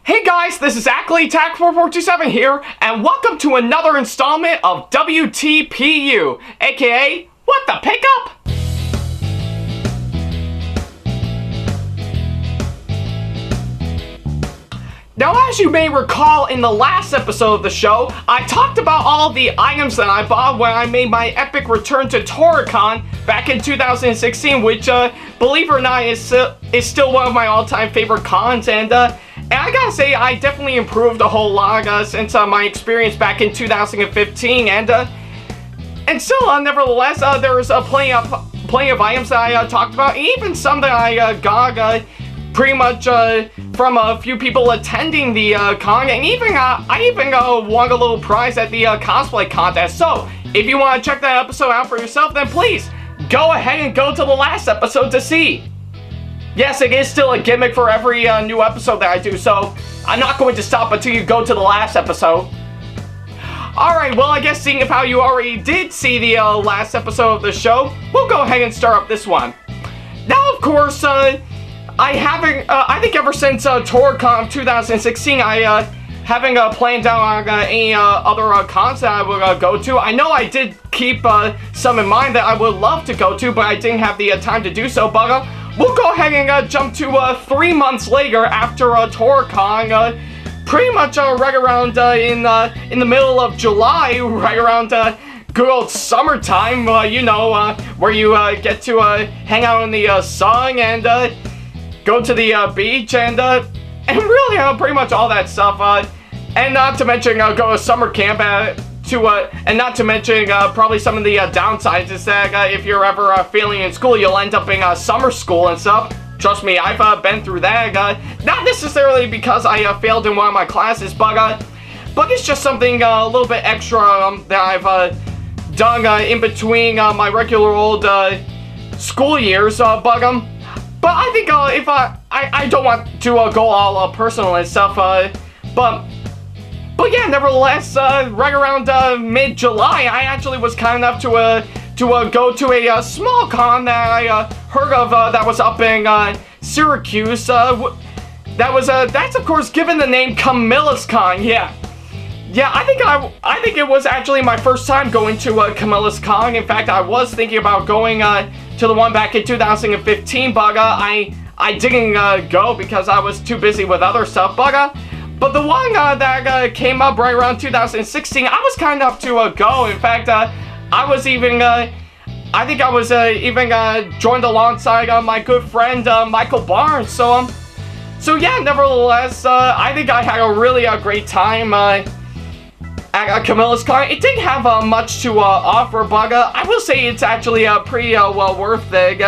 Hey guys, this is SamAttack4427 here, and welcome to another installment of WTPU, aka What the Pickup? Now, as you may recall, in the last episode of the show, I talked about all the items that I bought when I made my epic return to Toricon back in 2016, which, believe it or not, is still one of my all-time favorite cons, and I gotta say, I definitely improved a whole lot since my experience back in 2015, and still, nevertheless, there was plenty of items that I talked about, and even some that I got pretty much from a few people attending the con, and I even won a little prize at the cosplay contest. So, if you want to check that episode out for yourself, then please go ahead and go to the last episode to see. Yes, it is still a gimmick for every new episode that I do, so I'm not going to stop until you go to the last episode. Alright, well, I guess seeing as how you already did see the last episode of the show, we'll go ahead and start up this one. Now, of course, I think ever since Toricon 2016, I haven't planned out any other cons that I would go to. I know I did keep some in mind that I would love to go to, but I didn't have the time to do so, but we'll go ahead and jump to 3 months later after Toricon, pretty much right around in the middle of July, right around good old summertime, you know, where you get to hang out in the sun and go to the beach and really pretty much all that stuff, and not to mention go to summer camp and not to mention probably some of the downsides is that if you're ever failing in school, you'll end up in summer school and stuff. Trust me, I've been through that. Not necessarily because I failed in one of my classes, but it's just something a little bit extra that I've done in between my regular old school years. But I think if I don't want to go all personal and stuff, but yeah, nevertheless, right around mid-July, I actually was kind enough to go to a small con that I heard of that was up in Syracuse. That's of course given the name Camillus Con. Yeah, I think it was actually my first time going to Camillus Con. In fact, I was thinking about going to the one back in 2015, but I didn't go because I was too busy with other stuff. But the one that came up right around 2016, I was kind enough to go. In fact, I was even, I think I was even joined alongside my good friend Michael Barnes. So yeah, nevertheless, I think I had a really great time at Camillus Con. It didn't have much to offer, but I will say it's actually pretty well worth it,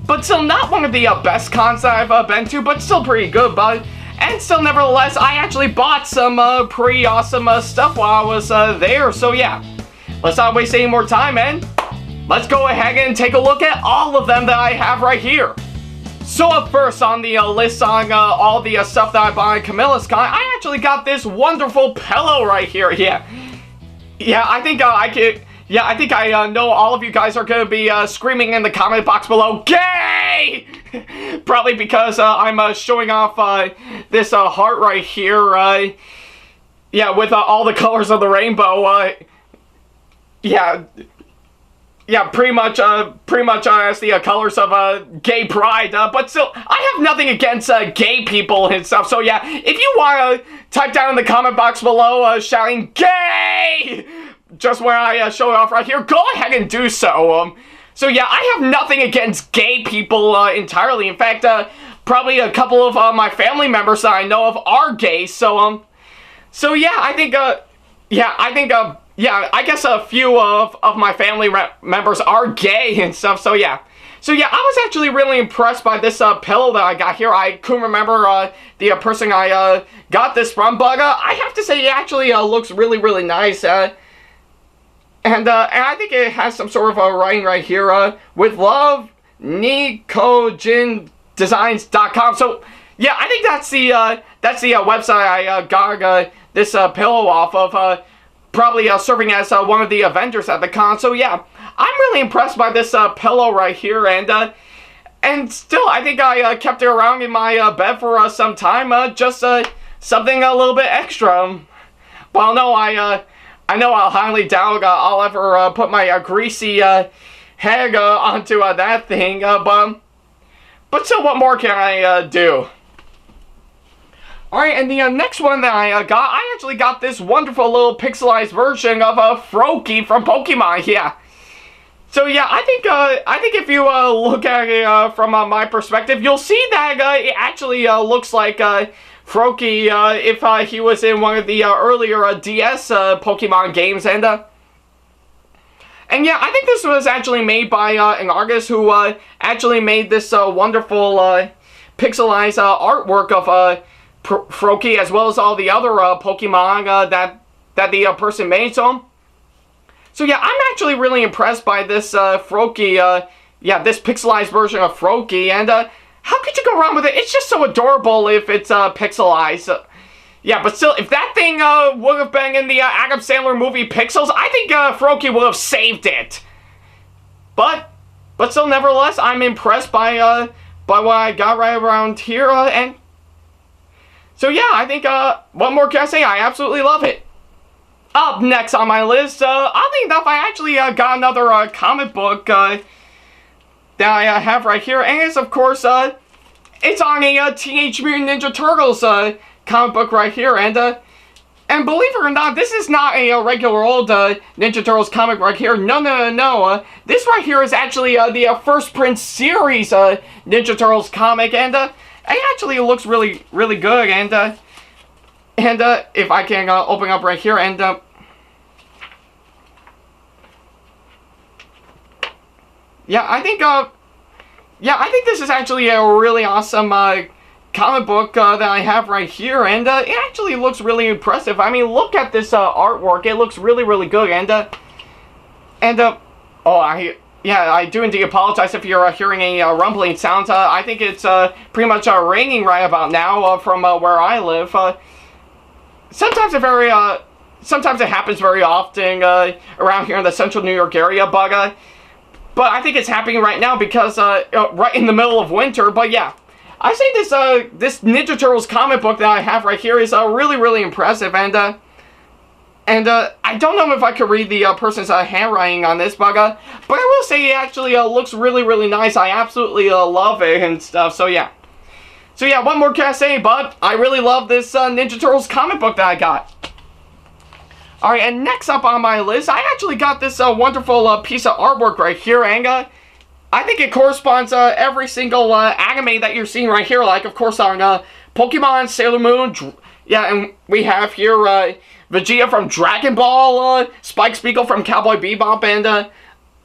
but still not one of the best cons that I've been to, but still pretty good, and still nevertheless, I actually bought some pretty awesome stuff while I was there, so yeah, let's not waste any more time, and let's go ahead and take a look at all of them that I have right here. So up first on the list on all the stuff that I bought at Camillus Con, I actually got this wonderful pillow right here. Yeah, I think I know all of you guys are gonna be screaming in the comment box below, "Gay!" Probably because I'm showing off this heart right here. Yeah, with all the colors of the rainbow. Yeah, pretty much as the colors of gay pride, but still, I have nothing against gay people and stuff, so yeah, if you want to type down in the comment box below shouting "Gay!" just when I show it off right here, go ahead and do so. So yeah, I have nothing against gay people entirely. In fact, probably a couple of my family members that I know of are gay, so yeah, I guess a few of my family members are gay and stuff, so yeah. So yeah, I was actually really impressed by this pillow that I got here. I couldn't remember the person I got this from, but I have to say it actually looks really, really nice. And I think it has some sort of writing right here, with love, NicoJinDesigns.com. So yeah, I think that's the website I got this pillow off of. Probably serving as one of the vendors at the con. So yeah, I'm really impressed by this pillow right here, and And still, I think I kept it around in my bed for some time, just something a little bit extra. Well, no, I know I'll highly doubt I'll ever put my greasy head onto that thing, but still, what more can I do? Alright, and the next one that I actually got this wonderful little pixelized version of Froakie from Pokemon, yeah. So yeah, I think if you look at it from my perspective, you'll see that it actually looks like Froakie if he was in one of the earlier DS Pokemon games, and yeah, I think this was actually made by an artist who actually made this wonderful pixelized artwork of Froakie, as well as all the other Pokemon that the person made. So yeah, I'm actually really impressed by this Froakie, this pixelized version of Froakie, and how could you go wrong with it? It's just so adorable if it's pixelized. Yeah, but still, if that thing would have been in the Adam Sandler movie Pixels, I think Froakie would have saved it. But still, nevertheless, I'm impressed by what I got right around here, and so yeah, I think, what more can I say? I absolutely love it. Up next on my list, oddly enough, I actually got another comic book that I have right here, and it's, of course, it's on a Teenage Mutant Ninja Turtles comic book right here, and believe it or not, this is not a regular old Ninja Turtles comic right here. No. This right here is actually the First Prince series Ninja Turtles comic, and it actually looks really, really good, and if I can open up right here, and yeah, I think this is actually a really awesome comic book that I have right here, and it actually looks really impressive. I mean, look at this artwork; it looks really, really good, I do indeed apologize if you're hearing any rumbling sounds. I think it's pretty much raining right about now from where I live. Sometimes it happens very often around here in the central New York area, but I think it's happening right now because right in the middle of winter. But yeah, I say this Ninja Turtles comic book that I have right here is really, really impressive, and I don't know if I could read the person's handwriting on this, but I will say it actually looks really, really nice. I absolutely love it and stuff. So yeah. So yeah, what more can I say, but I really love this Ninja Turtles comic book that I got. Alright, and next up on my list, I actually got this wonderful piece of artwork right here, and I think it corresponds every single anime that you're seeing right here, like, of course, on Pokemon, Sailor Moon, and we have here Vegeta from Dragon Ball, Spike Spiegel from Cowboy Bebop, and I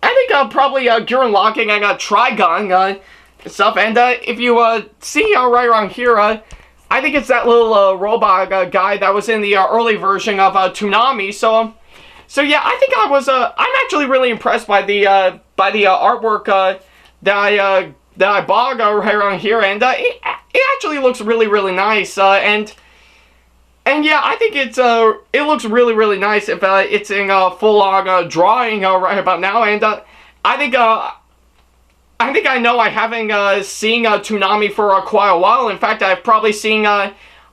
think probably Gurren Lagann and Trigun, stuff, and if you see right around here, I think it's that little robot guy that was in the early version of Tsunami. So yeah, I think I'm actually really impressed by the artwork that I bought right around here, and it actually looks really, really nice, and yeah, I think it looks really, really nice if it's in full-on drawing right about now, and I think I know I haven't seen Tsunami for quite a while. In fact, I've probably seen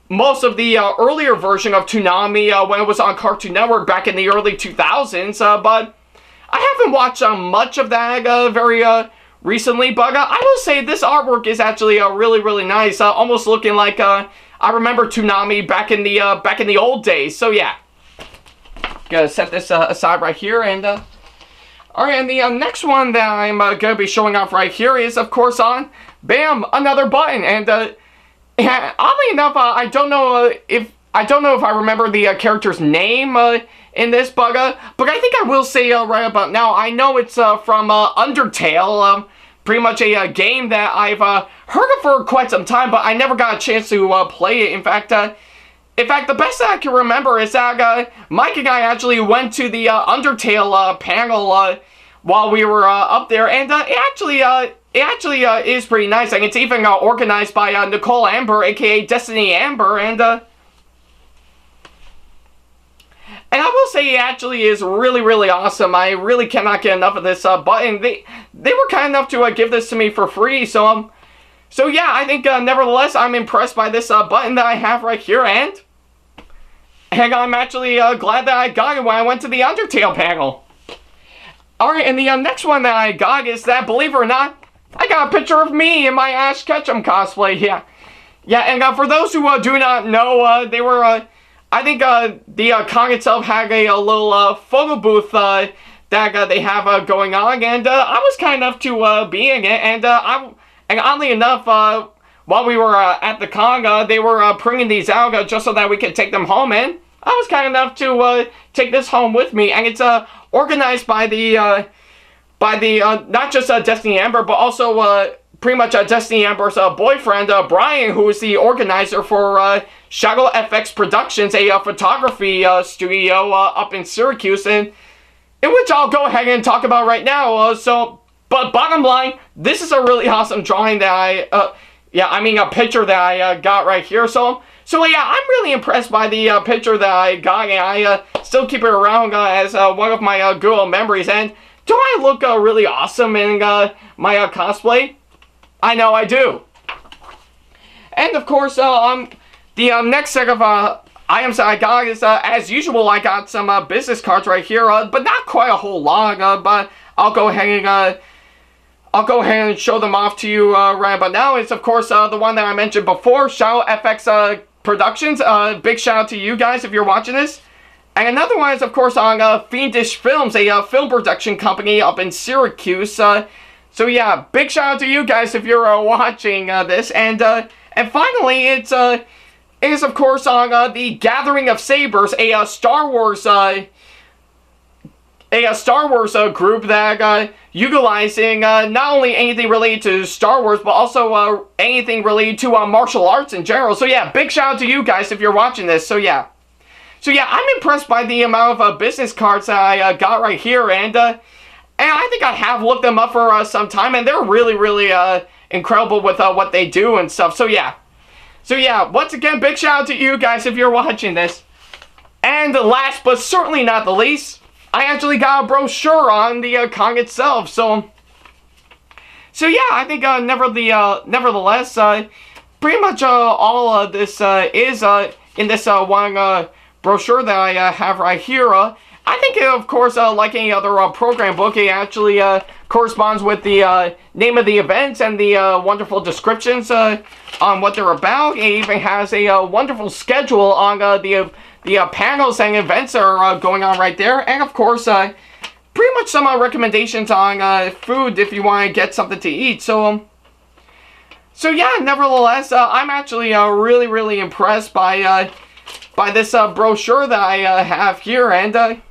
most of the earlier version of Tsunami when it was on Cartoon Network back in the early 2000s, but I haven't watched much of that very recently, but I will say this artwork is actually really, really nice, almost looking like I remember Tsunami back in the old days. So yeah, gonna set this aside right here, and alright, and the next one that I'm going to be showing off right here is, of course, on, bam, another button, and oddly enough, I don't know if I remember the character's name in this, but I think I will say right about now, I know it's from Undertale, pretty much a game that I've heard of for quite some time, but I never got a chance to play it. In fact, the best that I can remember is that Mike and I actually went to the Undertale panel while we were up there, and it actually is pretty nice, and it's even organized by Nicole Amber, aka Destiny Amber, and And I will say it actually is really, really awesome. I really cannot get enough of this button. They were kind enough to give this to me for free. So yeah, I think nevertheless, I'm impressed by this button that I have right here. And I'm actually glad that I got it when I went to the Undertale panel. Alright, and the next one that I got is that, believe it or not, I got a picture of me in my Ash Ketchum cosplay. Yeah, and for those who do not know, they were, I think the con itself had a little photo booth that they have going on, and I was kind enough to be in it, and oddly enough, while we were at the con, they were printing these out just so that we could take them home, and I was kind enough to take this home with me, and it's organized by the not just Destiny Amber, but also pretty much Destiny Amber's boyfriend, Brian, who is the organizer for Shadow FX Productions, a photography studio up in Syracuse, and in which I'll go ahead and talk about right now. But bottom line, this is a really awesome drawing that a picture that I got right here. So yeah, I'm really impressed by the picture that I got, and I still keep it around as one of my good old memories. And do I look really awesome in my cosplay? I know I do. And of course, the next set of items that I got is, as usual, I got some business cards right here, but not quite a whole lot. But I'll go ahead and show them off to you right about now. It's of course the one that I mentioned before, Shadow FX Productions. Big shout out to you guys if you're watching this. And another one is of course on Fiendish Films, a film production company up in Syracuse. So yeah, big shout out to you guys if you're watching this. And finally, it is of course on the Gathering of Sabers, a Star Wars group that utilizing not only anything related to Star Wars, but also anything related to martial arts in general. So yeah, big shout out to you guys if you're watching this. So yeah, I'm impressed by the amount of business cards that I got right here, and I think I have looked them up for some time, and they're really, really incredible with what they do and stuff. So yeah, once again, big shout out to you guys if you're watching this. And last but certainly not the least, I actually got a brochure on the con itself. So yeah, I think nevertheless, pretty much all of this is in this one brochure that I have right here. I think, of course, like any other program book, it actually corresponds with the name of the events and the wonderful descriptions on what they're about. It even has a wonderful schedule on the panels and events that are going on right there. And, of course, pretty much some recommendations on food if you want to get something to eat. So yeah, nevertheless, I'm actually really, really impressed by this brochure that I have here. And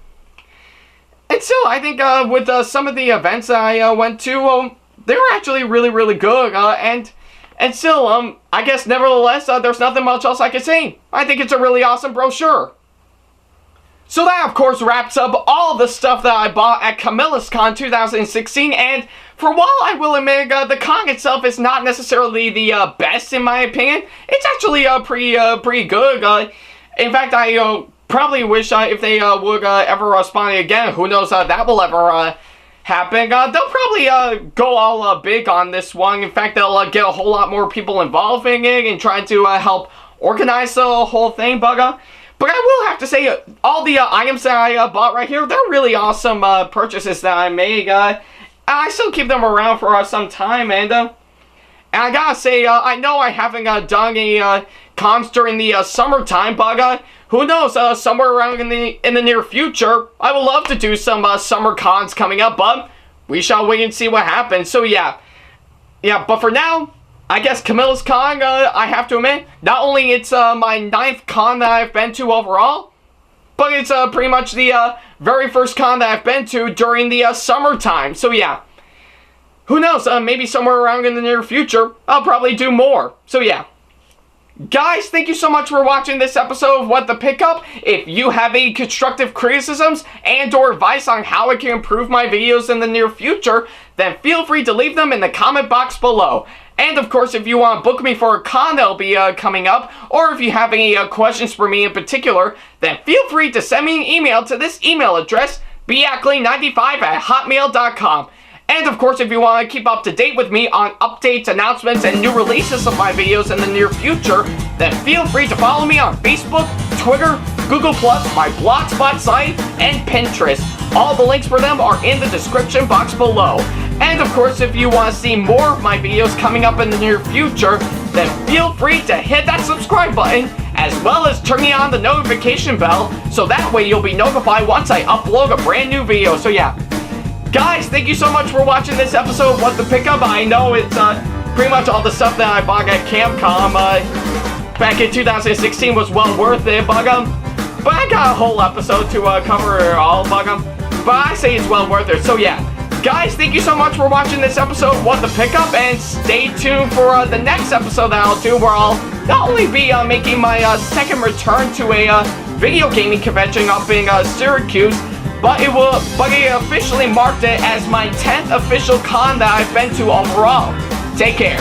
still, I think with some of the events that I went to, they were actually really, really good. And still, I guess nevertheless, there's nothing much else I can say. I think it's a really awesome brochure. So that, of course, wraps up all the stuff that I bought at Camillus Con 2016. And for while I will admit the con itself is not necessarily the best in my opinion, it's actually pretty good. In fact, I probably wish if they would ever spawn it again. Who knows that will ever happen. They'll probably go all big on this one. In fact, they'll get a whole lot more people involved in it and try to help organize the whole thing. But I will have to say, all the items that I bought right here, they're really awesome purchases that I made. I still keep them around for some time, and I gotta say, I know I haven't done any cons during the summertime, but who knows, somewhere around in the near future, I would love to do some summer cons coming up, but we shall wait and see what happens. So yeah, but for now, I guess Camillus Con, I have to admit, not only it's my 9th con that I've been to overall, but it's pretty much the very first con that I've been to during the summertime. So yeah, who knows, maybe somewhere around in the near future, I'll probably do more. So yeah. Guys, thank you so much for watching this episode of What the Pickup. If you have any constructive criticisms and or advice on how I can improve my videos in the near future, then feel free to leave them in the comment box below. And of course, if you want to book me for a con that'll be coming up, or if you have any questions for me in particular, then feel free to send me an email to this email address, beackley95@hotmail.com. And of course, if you want to keep up to date with me on updates, announcements, and new releases of my videos in the near future, then feel free to follow me on Facebook, Twitter, Google+, my Blogspot site, and Pinterest. All the links for them are in the description box below. And of course, if you want to see more of my videos coming up in the near future, then feel free to hit that subscribe button, as well as turning on the notification bell, so that way you'll be notified once I upload a brand new video. So yeah. Guys, thank you so much for watching this episode of What the Pickup. I know it's pretty much all the stuff that I bought at Camcom back in 2016 was well worth it, but I got a whole episode to cover all, but I say it's well worth it. So yeah, guys, thank you so much for watching this episode of What the Pickup, and stay tuned for the next episode that I'll do, where I'll not only be making my second return to a video gaming convention up in Syracuse, but it officially marked it as my 10th official con that I've been to overall. Take care.